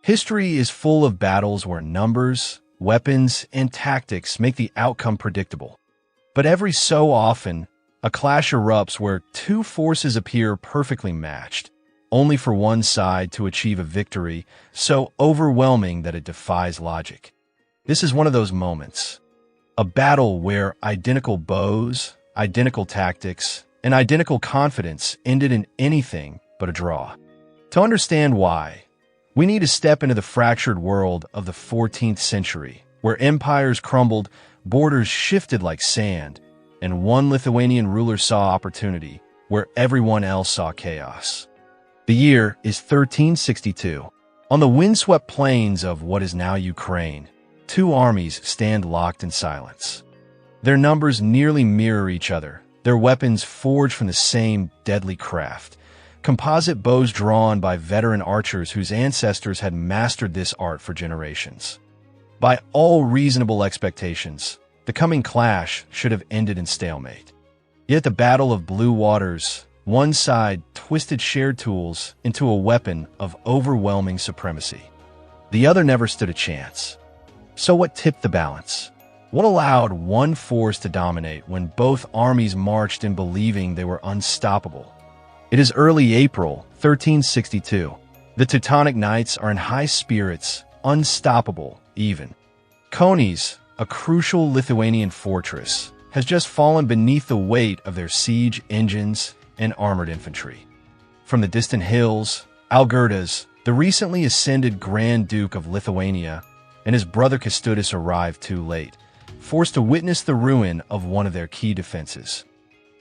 History is full of battles where numbers, weapons, and tactics make the outcome predictable. But every so often, a clash erupts where two forces appear perfectly matched, only for one side to achieve a victory so overwhelming that it defies logic. This is one of those moments. A battle where identical bows, identical tactics, and identical confidence ended in anything but a draw. To understand why, we need to step into the fractured world of the 14th century, where empires crumbled, borders shifted like sand, and one Lithuanian ruler saw opportunity where everyone else saw chaos. The year is 1362. On the windswept plains of what is now Ukraine, two armies stand locked in silence. Their numbers nearly mirror each other, their weapons forged from the same deadly craft. Composite bows drawn by veteran archers whose ancestors had mastered this art for generations. By all reasonable expectations, the coming clash should have ended in stalemate. Yet the Battle of Blue Waters, one side twisted shared tools into a weapon of overwhelming supremacy. The other never stood a chance. So what tipped the balance? What allowed one force to dominate when both armies marched in believing they were unstoppable? It is early April, 1362. The Teutonic Knights are in high spirits, unstoppable even. Kaunas, a crucial Lithuanian fortress, has just fallen beneath the weight of their siege engines and armored infantry. From the distant hills, Algirdas, the recently ascended Grand Duke of Lithuania, and his brother Kęstutis arrived too late, forced to witness the ruin of one of their key defenses.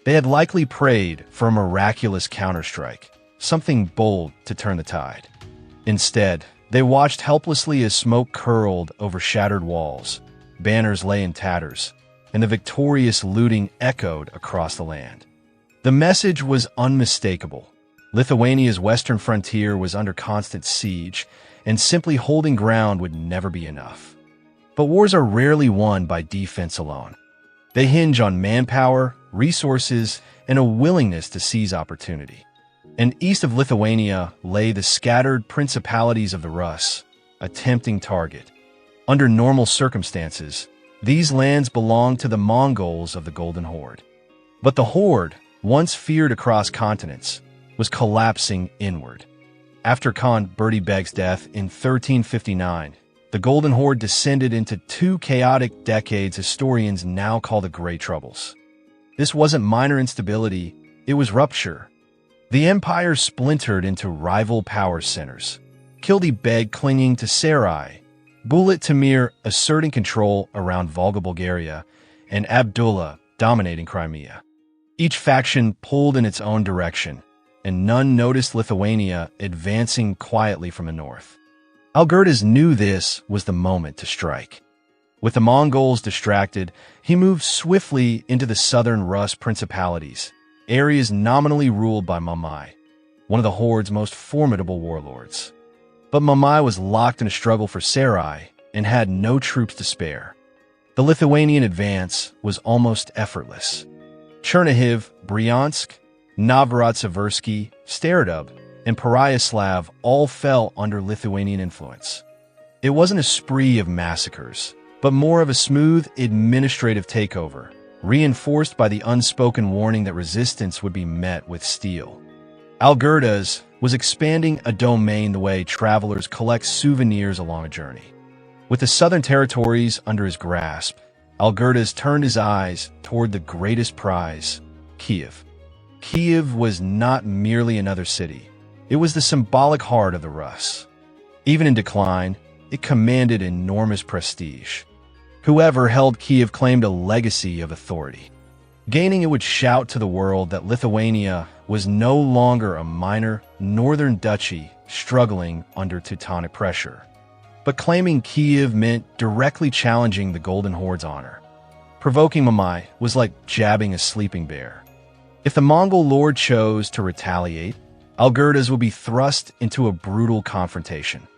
They had likely prayed for a miraculous counterstrike, something bold to turn the tide. Instead, they watched helplessly as smoke curled over shattered walls, banners lay in tatters, and the victorious looting echoed across the land. The message was unmistakable. Lithuania's western frontier was under constant siege, and simply holding ground would never be enough. But wars are rarely won by defense alone. They hinge on manpower, resources, and a willingness to seize opportunity. And east of Lithuania lay the scattered principalities of the Rus, a tempting target. Under normal circumstances, these lands belonged to the Mongols of the Golden Horde. But the Horde, once feared across continents, was collapsing inward. After Khan Bertibeg's death in 1359, the Golden Horde descended into two chaotic decades historians now call the Great Troubles. This wasn't minor instability, it was rupture. The empire splintered into rival power centers. Kildi Beg clinging to Sarai, Bulat Timur asserting control around Volga Bulgaria, and Abdullah dominating Crimea. Each faction pulled in its own direction, and none noticed Lithuania advancing quietly from the north. Algirdas knew this was the moment to strike. With the Mongols distracted, he moved swiftly into the southern Rus principalities, areas nominally ruled by Mamai, one of the Horde's most formidable warlords. But Mamai was locked in a struggle for Sarai and had no troops to spare. The Lithuanian advance was almost effortless. Chernihiv, Bryansk, Novgorod-Seversky, Starodub, and Pereyaslav all fell under Lithuanian influence. It wasn't a spree of massacres, but more of a smooth administrative takeover, reinforced by the unspoken warning that resistance would be met with steel. Algirdas was expanding a domain the way travelers collect souvenirs along a journey. With the southern territories under his grasp, Algirdas turned his eyes toward the greatest prize, Kiev. Kiev was not merely another city. It was the symbolic heart of the Rus. Even in decline, it commanded enormous prestige. Whoever held Kiev claimed a legacy of authority. Gaining it would shout to the world that Lithuania was no longer a minor northern duchy struggling under Teutonic pressure. But claiming Kiev meant directly challenging the Golden Horde's honor. Provoking Mamai was like jabbing a sleeping bear. If the Mongol lord chose to retaliate, Algirdas would be thrust into a brutal confrontation.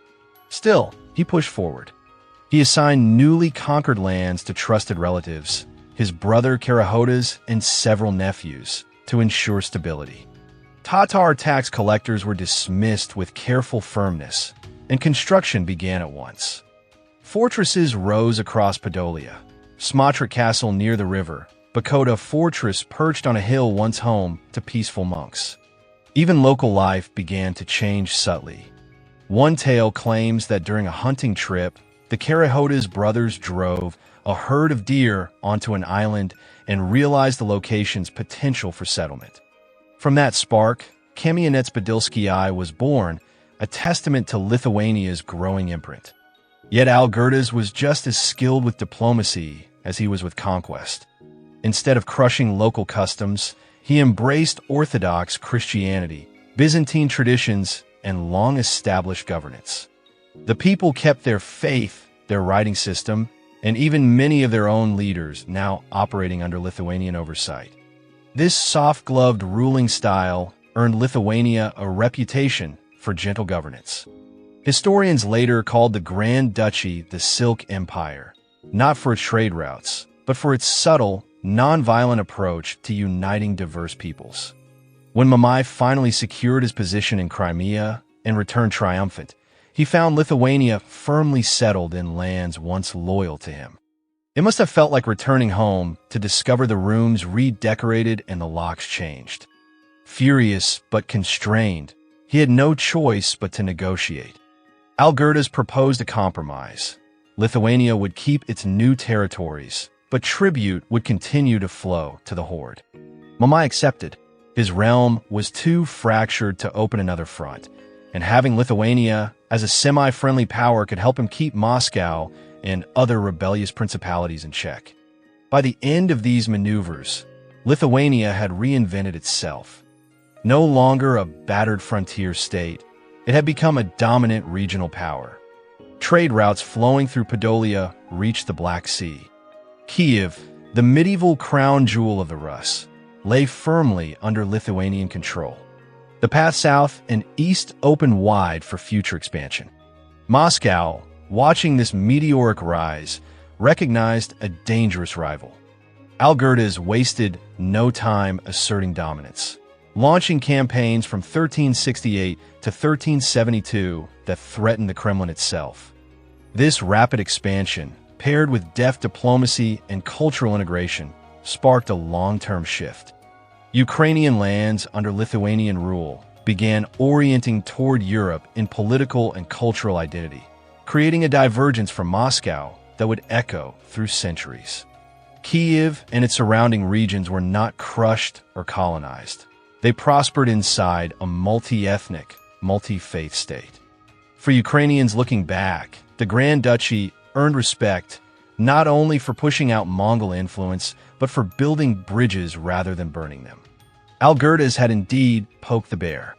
Still, he pushed forward. He assigned newly conquered lands to trusted relatives, his brother Karahodas and several nephews, to ensure stability. Tatar tax collectors were dismissed with careful firmness, and construction began at once. Fortresses rose across Podolia, Smotric Castle near the river, Bakota Fortress perched on a hill once home to peaceful monks. Even local life began to change subtly. One tale claims that during a hunting trip, the Karahodas brothers drove a herd of deer onto an island and realized the location's potential for settlement. From that spark, Kamianets-Podilskyi was born, a testament to Lithuania's growing imprint. Yet Algirdas was just as skilled with diplomacy as he was with conquest. Instead of crushing local customs, he embraced Orthodox Christianity, Byzantine traditions, and long-established governance. The people kept their faith, their writing system, and even many of their own leaders now operating under Lithuanian oversight. This soft-gloved ruling style earned Lithuania a reputation for gentle governance. Historians later called the Grand Duchy the Silk Empire, not for its trade routes, but for its subtle, non-violent approach to uniting diverse peoples. When Mamai finally secured his position in Crimea and returned triumphant, he found Lithuania firmly settled in lands once loyal to him. It must have felt like returning home to discover the rooms redecorated and the locks changed. Furious but constrained, he had no choice but to negotiate. Algirdas proposed a compromise. Lithuania would keep its new territories, but tribute would continue to flow to the Horde. Mamai accepted. His realm was too fractured to open another front, and having Lithuania as a semi-friendly power could help him keep Moscow and other rebellious principalities in check. By the end of these maneuvers, Lithuania had reinvented itself. No longer a battered frontier state, it had become a dominant regional power. Trade routes flowing through Podolia reached the Black Sea. Kiev, the medieval crown jewel of the Rus, lay firmly under Lithuanian control. The path south and east opened wide for future expansion. Moscow, watching this meteoric rise, recognized a dangerous rival. Algirdas wasted no time asserting dominance, launching campaigns from 1368 to 1372 that threatened the Kremlin itself. This rapid expansion, paired with deft diplomacy and cultural integration, sparked a long-term shift. Ukrainian lands under Lithuanian rule began orienting toward Europe in political and cultural identity, creating a divergence from Moscow that would echo through centuries. Kiev and its surrounding regions were not crushed or colonized. They prospered inside a multi-ethnic, multi-faith state. For Ukrainians looking back, the Grand Duchy earned respect not only for pushing out Mongol influence, but for building bridges rather than burning them. Algirdas had indeed poked the bear,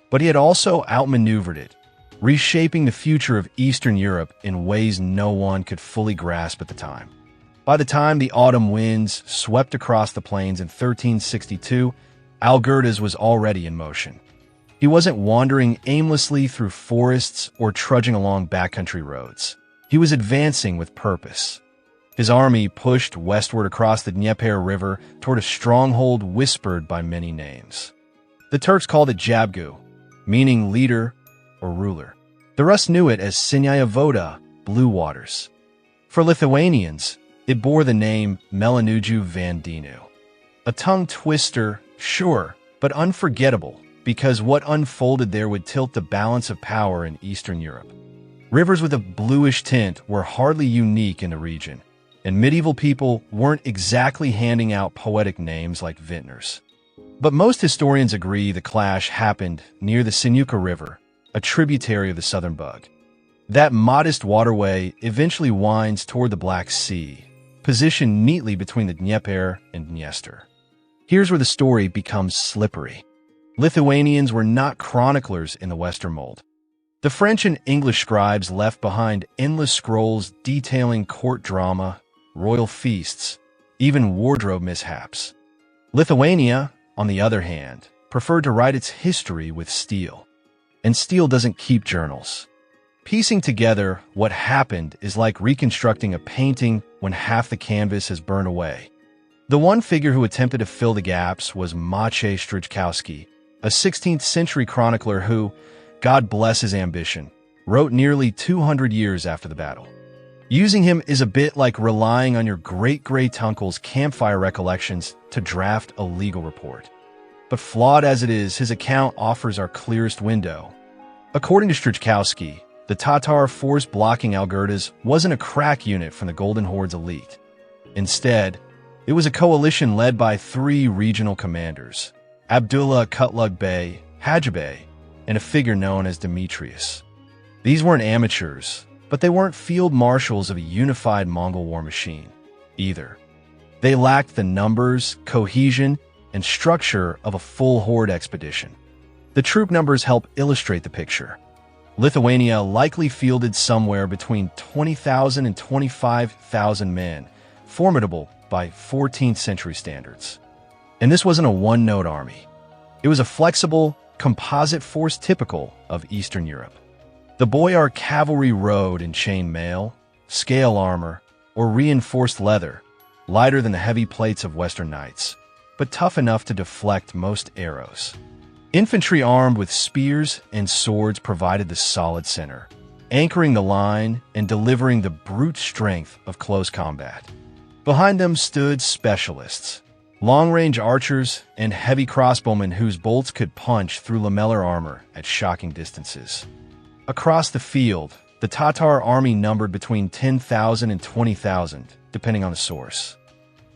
but he had also outmaneuvered it, reshaping the future of Eastern Europe in ways no one could fully grasp at the time. By the time the autumn winds swept across the plains in 1362, Algirdas was already in motion. He wasn't wandering aimlessly through forests or trudging along backcountry roads. He was advancing with purpose. His army pushed westward across the Dnieper River toward a stronghold whispered by many names. The Turks called it Jabgu, meaning leader or ruler. The Rus knew it as Sinyaya Voda, blue waters. For Lithuanians, it bore the name Melanuju Vandenu. A tongue twister, sure, but unforgettable, because what unfolded there would tilt the balance of power in Eastern Europe. Rivers with a bluish tint were hardly unique in the region, and medieval people weren't exactly handing out poetic names like vintners. But most historians agree the clash happened near the Sinyuka River, a tributary of the Southern Bug. That modest waterway eventually winds toward the Black Sea, positioned neatly between the Dnieper and Dniester. Here's where the story becomes slippery. Lithuanians were not chroniclers in the Western mold. The French and English scribes left behind endless scrolls detailing court drama, royal feasts, even wardrobe mishaps. Lithuania, on the other hand, preferred to write its history with steel. And steel doesn't keep journals. Piecing together what happened is like reconstructing a painting when half the canvas has burned away. The one figure who attempted to fill the gaps was Maciej Strijkowski, a 16th century chronicler who, God bless his ambition, wrote nearly 200 years after the battle. Using him is a bit like relying on your great-great-uncle's campfire recollections to draft a legal report. But flawed as it is, his account offers our clearest window. According to Strijkowski, the Tatar force blocking Algirdas wasn't a crack unit from the Golden Horde's elite. Instead, it was a coalition led by 3 regional commanders, Abdullah Kutlug Bey, Hajj Bey, and a figure known as Demetrius. These weren't amateurs, but they weren't field marshals of a unified Mongol war machine, either. They lacked the numbers, cohesion, and structure of a full horde expedition. The troop numbers help illustrate the picture. Lithuania likely fielded somewhere between 20,000 and 25,000 men, formidable by 14th century standards. And this wasn't a one-note army. It was a flexible, composite force typical of Eastern Europe. The boyar cavalry rode in chain mail, scale armor, or reinforced leather, lighter than the heavy plates of Western knights, but tough enough to deflect most arrows. Infantry armed with spears and swords provided the solid center, anchoring the line and delivering the brute strength of close combat. Behind them stood specialists, long-range archers and heavy crossbowmen whose bolts could punch through lamellar armor at shocking distances. Across the field, the Tatar army numbered between 10,000 and 20,000, depending on the source.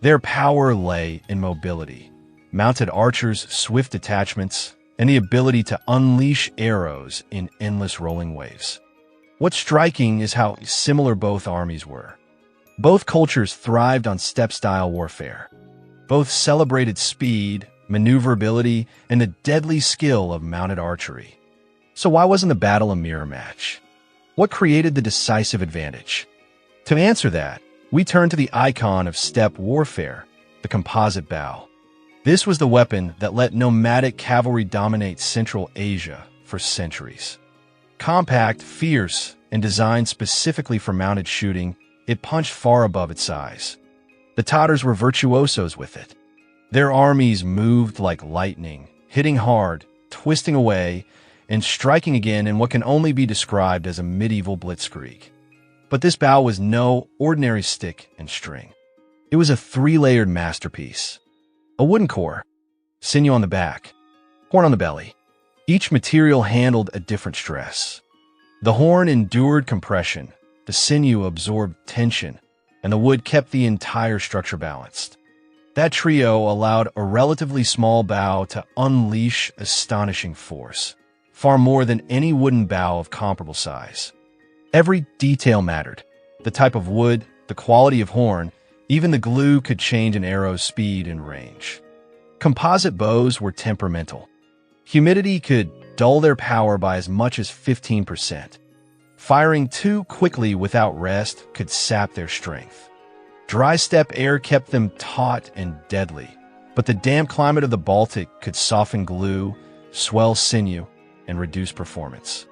Their power lay in mobility, mounted archers' swift detachments, and the ability to unleash arrows in endless rolling waves. What's striking is how similar both armies were. Both cultures thrived on steppe-style warfare. Both celebrated speed, maneuverability, and the deadly skill of mounted archery. So why wasn't the battle a mirror match? What created the decisive advantage? To answer that, we turn to the icon of steppe warfare, the composite bow. This was the weapon that let nomadic cavalry dominate Central Asia for centuries. Compact, fierce, and designed specifically for mounted shooting, it punched far above its size. The Tatars were virtuosos with it. Their armies moved like lightning, hitting hard, twisting away, and striking again in what can only be described as a medieval blitzkrieg. But this bow was no ordinary stick and string. It was a 3-layered masterpiece. A wooden core, sinew on the back, horn on the belly. Each material handled a different stress. The horn endured compression, the sinew absorbed tension, and the wood kept the entire structure balanced. That trio allowed a relatively small bow to unleash astonishing force, far more than any wooden bow of comparable size. Every detail mattered. The type of wood, the quality of horn, even the glue could change an arrow's speed and range. Composite bows were temperamental. Humidity could dull their power by as much as 15%. Firing too quickly without rest could sap their strength. Dry steppe air kept them taut and deadly, but the damp climate of the Baltic could soften glue, swell sinew, and reduce performance.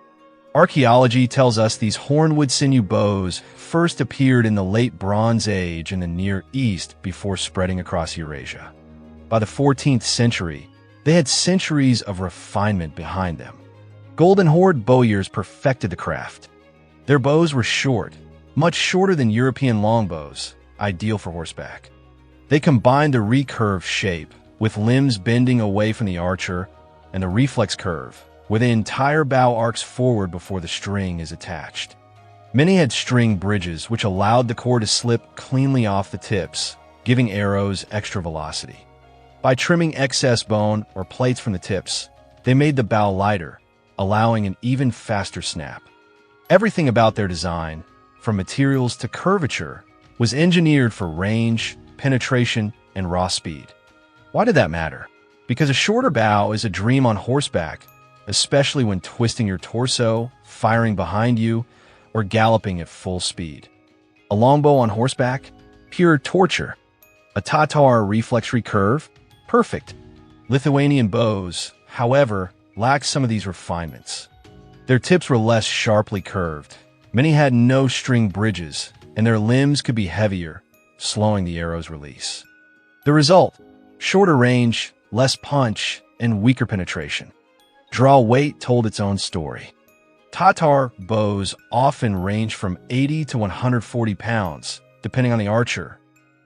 Archaeology tells us these hornwood sinew bows first appeared in the late Bronze Age in the Near East before spreading across Eurasia. By the 14th century, they had centuries of refinement behind them. Golden Horde bowyers perfected the craft. Their bows were short, much shorter than European longbows, ideal for horseback. They combined the recurve shape, with limbs bending away from the archer, and the reflex curve, where the entire bow arcs forward before the string is attached. Many had string bridges, which allowed the core to slip cleanly off the tips, giving arrows extra velocity. By trimming excess bone or plates from the tips, they made the bow lighter, allowing an even faster snap. Everything about their design, from materials to curvature, was engineered for range, penetration, and raw speed. Why did that matter? Because a shorter bow is a dream on horseback, especially when twisting your torso, firing behind you, or galloping at full speed. A longbow on horseback? Pure torture. A Tatar reflex recurve? Perfect. Lithuanian bows, however, lacked some of these refinements. Their tips were less sharply curved. Many had no string bridges, and their limbs could be heavier, slowing the arrow's release. The result? Shorter range, less punch, and weaker penetration. Draw weight told its own story. Tatar bows often range from 80 to 140 pounds, depending on the archer.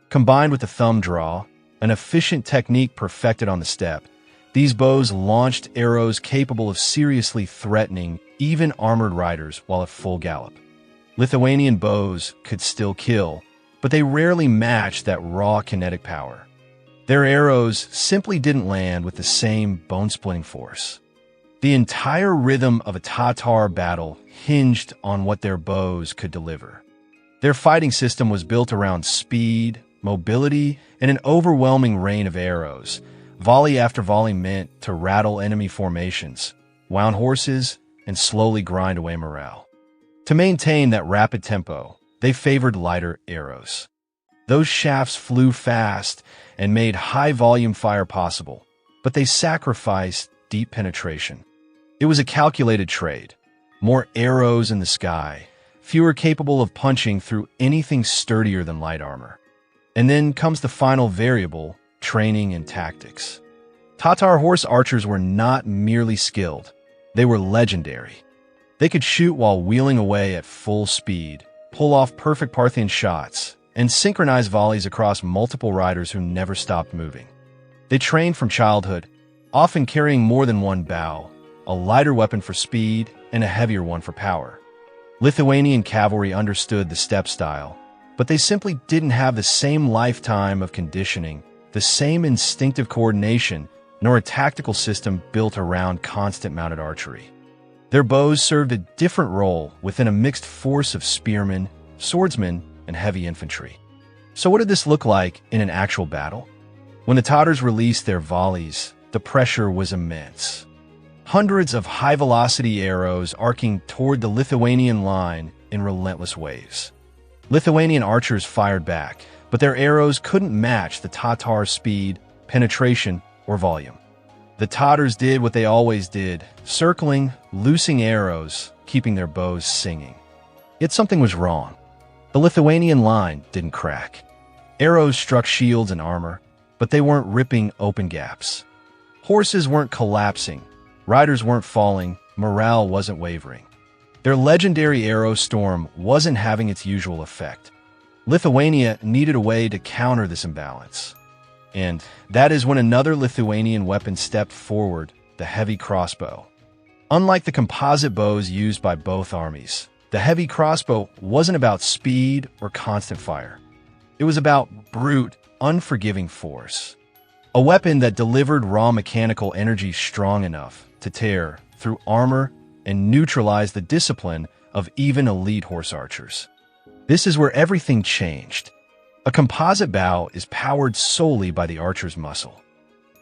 Combined with the thumb draw, an efficient technique perfected on the steppe, these bows launched arrows capable of seriously threatening even armored riders while at full gallop. Lithuanian bows could still kill, but they rarely matched that raw kinetic power. Their arrows simply didn't land with the same bone-splitting force. The entire rhythm of a Tatar battle hinged on what their bows could deliver. Their fighting system was built around speed, mobility, and an overwhelming rain of arrows. Volley after volley meant to rattle enemy formations, wound horses, and slowly grind away morale. To maintain that rapid tempo, they favored lighter arrows. Those shafts flew fast and made high-volume fire possible, but they sacrificed deep penetration. It was a calculated trade. More arrows in the sky, fewer capable of punching through anything sturdier than light armor. And then comes the final variable, training and tactics. Tatar horse archers were not merely skilled, they were legendary. They could shoot while wheeling away at full speed, pull off perfect Parthian shots, and synchronize volleys across multiple riders who never stopped moving. They trained from childhood, often carrying more than one bow, a lighter weapon for speed and a heavier one for power. Lithuanian cavalry understood the steppe style, but they simply didn't have the same lifetime of conditioning, the same instinctive coordination, nor a tactical system built around constant mounted archery. Their bows served a different role within a mixed force of spearmen, swordsmen, and heavy infantry. So what did this look like in an actual battle? When the Tatars released their volleys, the pressure was immense. Hundreds of high-velocity arrows arcing toward the Lithuanian line in relentless waves. Lithuanian archers fired back, but their arrows couldn't match the Tatar speed, penetration, or volume. The Tatars did what they always did, circling, loosing arrows, keeping their bows singing. Yet something was wrong. The Lithuanian line didn't crack. Arrows struck shields and armor, but they weren't ripping open gaps. Horses weren't collapsing, riders weren't falling, morale wasn't wavering. Their legendary arrow storm wasn't having its usual effect. Lithuania needed a way to counter this imbalance. And that is when another Lithuanian weapon stepped forward, the heavy crossbow. Unlike the composite bows used by both armies, the heavy crossbow wasn't about speed or constant fire. It was about brute, unforgiving force. A weapon that delivered raw mechanical energy strong enough to tear through armor and neutralize the discipline of even elite horse archers. This is where everything changed. A composite bow is powered solely by the archer's muscle.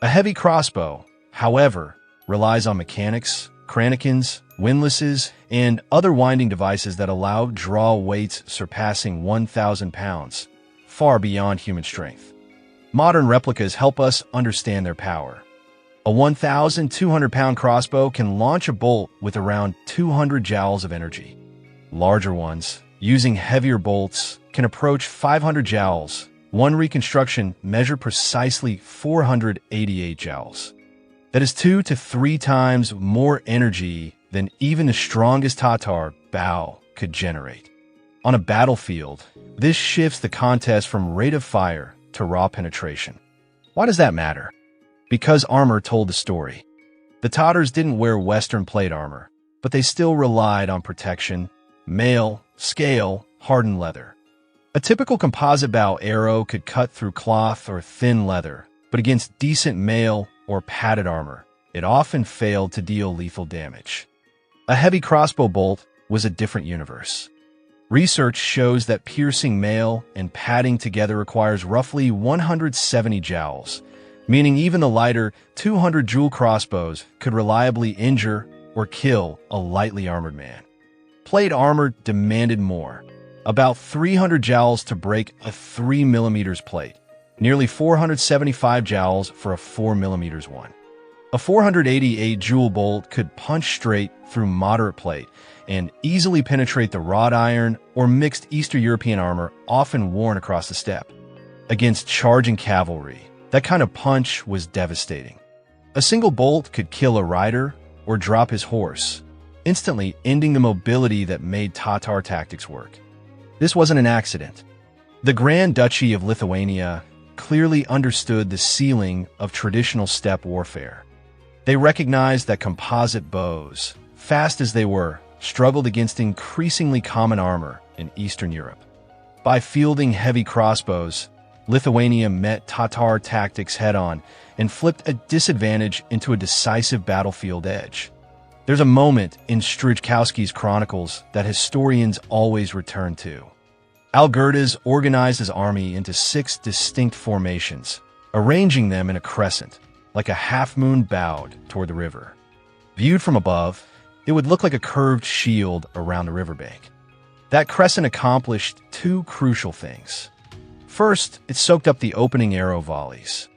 A heavy crossbow, however, relies on mechanics, cranakins, windlasses, and other winding devices that allow draw weights surpassing 1,000 pounds, far beyond human strength. Modern replicas help us understand their power. A 1,200-pound crossbow can launch a bolt with around 200 joules of energy. Larger ones, using heavier bolts, can approach 500 joules. One reconstruction measured precisely 488 joules. That is 2 to 3 times more energy than even the strongest Tatar bow could generate. On a battlefield, this shifts the contest from rate of fire to raw penetration. Why does that matter? Because armor told the story. The Tatars didn't wear Western plate armor, but they still relied on protection, mail, scale, hardened leather. A typical composite bow arrow could cut through cloth or thin leather, but against decent mail or padded armor, it often failed to deal lethal damage. A heavy crossbow bolt was a different universe. Research shows that piercing mail and padding together requires roughly 170 joules, meaning even the lighter 200 joule crossbows could reliably injure or kill a lightly armored man. Plate armor demanded more, about 300 joules to break a 3 mm plate, nearly 475 joules for a 4 mm one. A 488 joule bolt could punch straight through moderate plate and easily penetrate the wrought iron or mixed Eastern European armor often worn across the steppe. Against charging cavalry, that kind of punch was devastating. A single bolt could kill a rider or drop his horse, instantly ending the mobility that made Tatar tactics work. This wasn't an accident. The Grand Duchy of Lithuania clearly understood the ceiling of traditional steppe warfare. They recognized that composite bows, fast as they were, struggled against increasingly common armor in Eastern Europe. By fielding heavy crossbows, Lithuania met Tatar tactics head-on and flipped a disadvantage into a decisive battlefield edge. There's a moment in Strijkowski's chronicles that historians always return to. Algirdas organized his army into 6 distinct formations, arranging them in a crescent, like a half-moon bowed toward the river. Viewed from above, it would look like a curved shield around the riverbank. That crescent accomplished 2 crucial things. First, it soaked up the opening arrow volleys.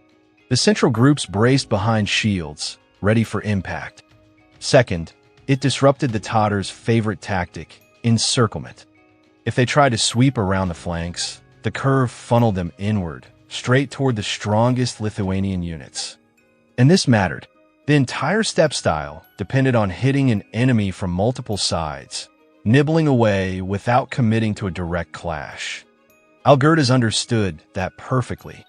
The central groups braced behind shields, ready for impact. Second, it disrupted the Tatars' favorite tactic, encirclement. If they tried to sweep around the flanks, the curve funneled them inward, straight toward the strongest Lithuanian units. And this mattered. The entire steppe style depended on hitting an enemy from multiple sides, nibbling away without committing to a direct clash. Algirdas understood that perfectly.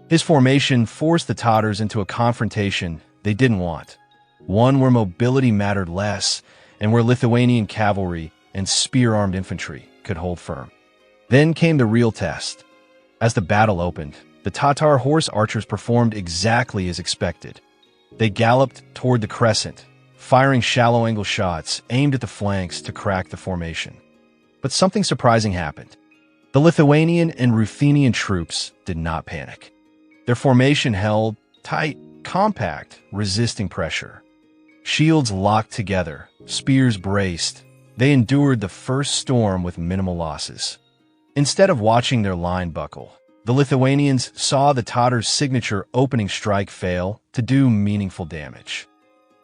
His formation forced the Tatars into a confrontation they didn't want, one where mobility mattered less and where Lithuanian cavalry and spear-armed infantry could hold firm. Then came the real test. As the battle opened, the Tatar horse archers performed exactly as expected. They galloped toward the crescent, firing shallow-angle shots aimed at the flanks to crack the formation. But something surprising happened. The Lithuanian and Ruthenian troops did not panic. Their formation held tight, compact, resisting pressure. Shields locked together, spears braced. They endured the first storm with minimal losses. Instead of watching their line buckle, the Lithuanians saw the Tatars' signature opening strike fail to do meaningful damage.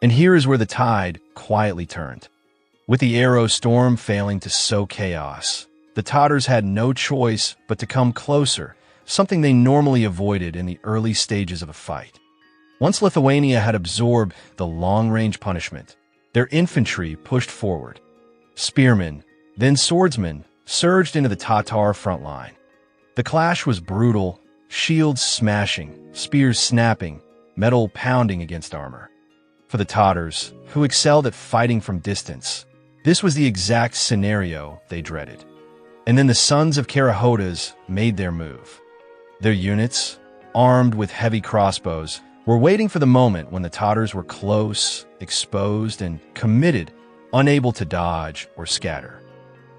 And here is where the tide quietly turned. With the arrow storm failing to sow chaos, the Tatars had no choice but to come closer, something they normally avoided in the early stages of a fight. Once Lithuania had absorbed the long-range punishment, their infantry pushed forward. Spearmen, then swordsmen, surged into the Tatar front line. The clash was brutal, shields smashing, spears snapping, metal pounding against armor. For the Tatars, who excelled at fighting from distance, this was the exact scenario they dreaded. And then the sons of Karahodas made their move. Their units, armed with heavy crossbows, were waiting for the moment when the Tatars were close, exposed, and committed, unable to dodge or scatter.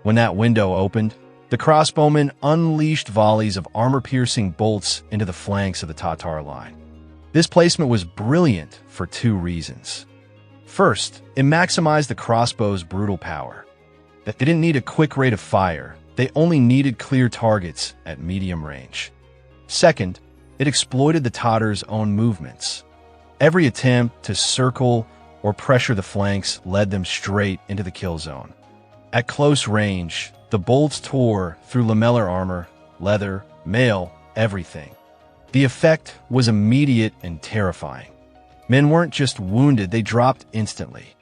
When that window opened, the crossbowmen unleashed volleys of armor-piercing bolts into the flanks of the Tatar line. This placement was brilliant for 2 reasons. First, it maximized the crossbow's brutal power. They didn't need a quick rate of fire, they only needed clear targets at medium range. Second, it exploited the Tatars' own movements. Every attempt to circle or pressure the flanks led them straight into the kill zone. At close range, the bolts tore through lamellar armor, leather, mail, everything. The effect was immediate and terrifying. Men weren't just wounded, they dropped instantly.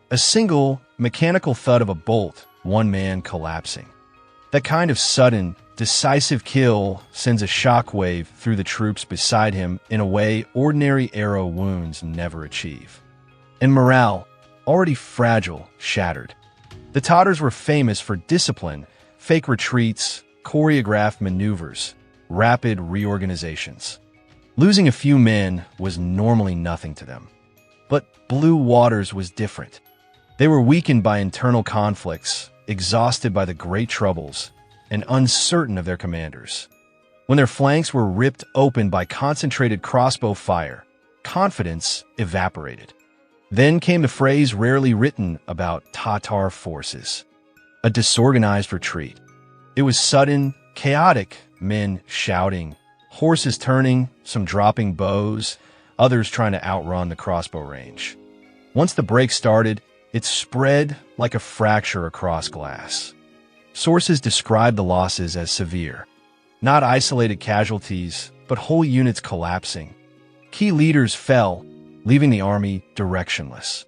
A single mechanical thud of a bolt, one man collapsing. That kind of sudden, decisive kill sends a shockwave through the troops beside him in a way ordinary arrow wounds never achieve. And morale, already fragile, shattered. The Tatars were famous for discipline, fake retreats, choreographed maneuvers, rapid reorganizations. Losing a few men was normally nothing to them. But Blue Waters was different. They were weakened by internal conflicts, exhausted by the Great Troubles, and uncertain of their commanders. When their flanks were ripped open by concentrated crossbow fire, confidence evaporated. Then came the phrase rarely written about Tatar forces: a disorganized retreat. It was sudden, chaotic, men shouting, horses turning, some dropping bows, others trying to outrun the crossbow range. Once the break started, it spread like a fracture across glass. Sources describe the losses as severe. Not isolated casualties, but whole units collapsing. Key leaders fell, leaving the army directionless.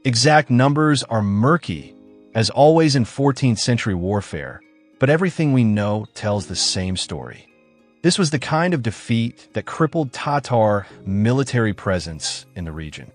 Exact numbers are murky, as always in 14th century warfare, but everything we know tells the same story. This was the kind of defeat that crippled Tatar military presence in the region.